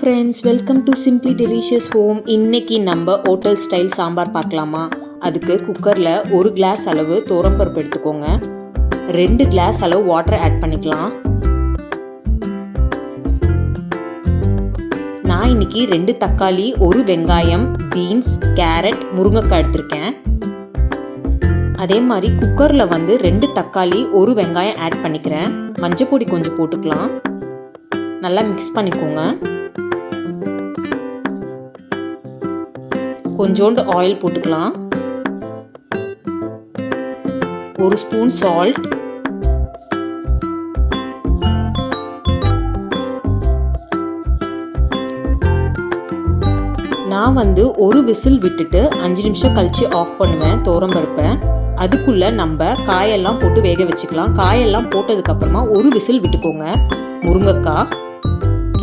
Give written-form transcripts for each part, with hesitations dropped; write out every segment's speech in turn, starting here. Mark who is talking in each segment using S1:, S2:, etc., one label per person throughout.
S1: Friends, welcome to simply delicious home. இன்னைக்கு நம்ம hotel style sambar பார்க்கலாமா? அதுக்கு குக்கரில் 1 கிளாஸ் அளவு துவரம்பருப்பு எடுத்துக்கோங்க. 2 கிளாஸ் அளவு வாட்டர் ஆட் பண்ணிக்கலாம். நான் இன்னைக்கு 2 தக்காளி, 1 வெங்காயம், பீன்ஸ், கேரட், முருங்கைக்காய் எடுத்திருக்கேன். அதே மாதிரி குக்கரில் 2 தக்காளி, 1 வெங்காயம் ஆட் பண்ணிக்கிறேன். மஞ்சள் பொடி கொஞ்சம் போட்டுக்கலாம். நல்லா மிக்ஸ் பண்ணிக்கோங்க. கொஞ்சோண்டு ஆயில் போட்டுக்கலாம். 1 ஸ்பூன் சால்ட், நான் 1 விசில் விட்டுட்டு 5 நிமிஷம் கழிச்சு ஆஃப் பண்ணுவேன் துவரம்பருப்பை. அதுக்குள்ள நம்ம காயெல்லாம் போட்டு வேக வச்சுக்கலாம். காயெல்லாம் போட்டதுக்கு அப்புறமா 1 விசில் விட்டுக்கோங்க. முருங்கைக்காய்,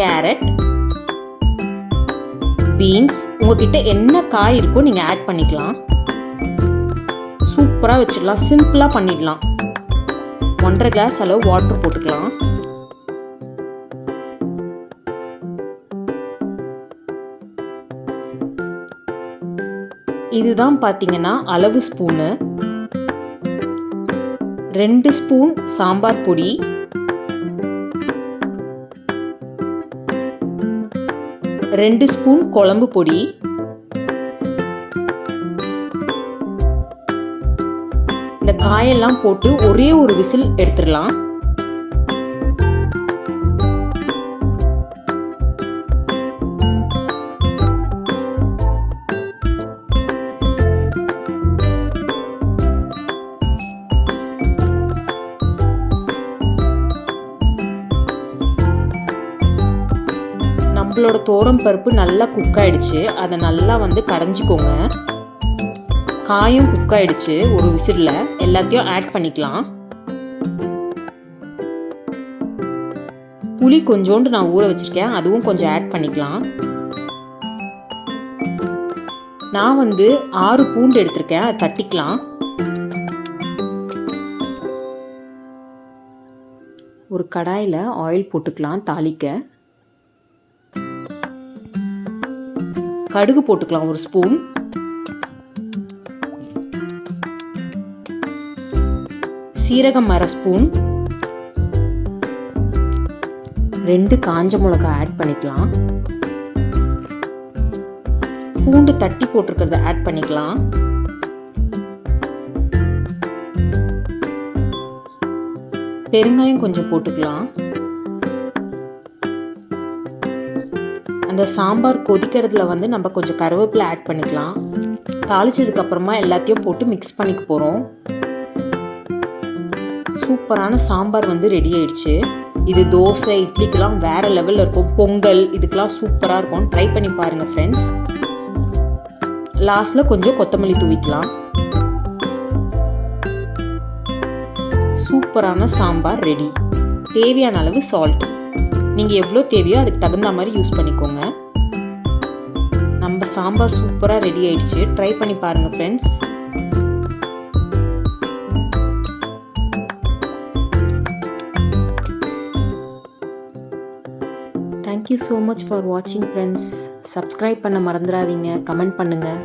S1: கேரட், பீன்ஸ், உங்ககிட்ட என்ன காய் இருக்கோ நீங்கள் ஆட் பண்ணிக்கலாம். சூப்பராக வச்சிடலாம். சிம்பிளாக பண்ணிடலாம். 1.5 கிளாஸ் அளவு வாட்டர் போட்டுக்கலாம். இதுதான் பார்த்தீங்கன்னா அளவு ஸ்பூனு. 2 ஸ்பூன் சாம்பார் பொடி, 2 ஸ்பூன் குழம்பு பொடி, இந்த காயெல்லாம் போட்டு ஒரே ஒரு விசில் எடுத்துடலாம். நம்மளோட துவரம்பருப்பு நல்லா குக் ஆயிடுச்சு. அதை நல்லா கடைஞ்சிக்கோங்க. காயும் குக் ஆயிடுச்சு. ஒரு விசில்ல எல்லாத்தையும் ஆட் பண்ணிக்கலாம். புளி கொஞ்சோண்டு நான் ஊற வச்சிருக்கேன், அதுவும் கொஞ்சம் ஆட் பண்ணிக்கலாம். நான் 6 பூண்டு எடுத்திருக்கேன், அதை தட்டிக்கலாம். ஒரு கடாயில் ஆயில் போட்டுக்கலாம். தாளிக்க கடுகு போட்டுக்கலாம் 1 ஸ்பூன். சீரகம் 1/2 ஸ்பூன். 2 காஞ்ச மிளகாய் ஆட் பண்ணிக்கலாம். பூண்டு தட்டி போட்டிருக்கிறத ஆட் பண்ணிக்கலாம். பெருங்காயம் கொஞ்சம் போட்டுக்கலாம். அந்த சாம்பார் கொதிக்கிறதுல நம்ம கொஞ்சம் கருவேப்பிலை ஆட் பண்ணிக்கலாம். தாளிச்சதுக்கு அப்புறமா எல்லாத்தையும் போட்டு மிக்ஸ் பண்ணிக்க போகிறோம். சூப்பரான சாம்பார் ரெடி ஆயிடுச்சு. இது தோசை, இட்லிக்கெல்லாம் வேற லெவலில் இருக்கும். பொங்கல் இதுக்கெல்லாம் சூப்பராக இருக்கும். ட்ரை பண்ணி பாருங்க ஃப்ரெண்ட்ஸ். லாஸ்ட்ல கொஞ்சம் கொத்தமல்லி தூவிக்கலாம். சூப்பரான சாம்பார் ரெடி. தேவையான அளவு சால்ட் நீங்கள் எவ்வளோ தேவையோ அதுக்கு தகுந்த மாதிரி யூஸ் பண்ணிக்கோங்க. நம்ம சாம்பார் சூப்பராக ரெடி ஆயிடுச்சு. ட்ரை பண்ணி பாருங்கள் friends. Thank you so much for வாட்சிங் ஃப்ரெண்ட்ஸ். சப்ஸ்கிரைப் பண்ண மறந்துடாதீங்க. கமெண்ட் பண்ணுங்கள்.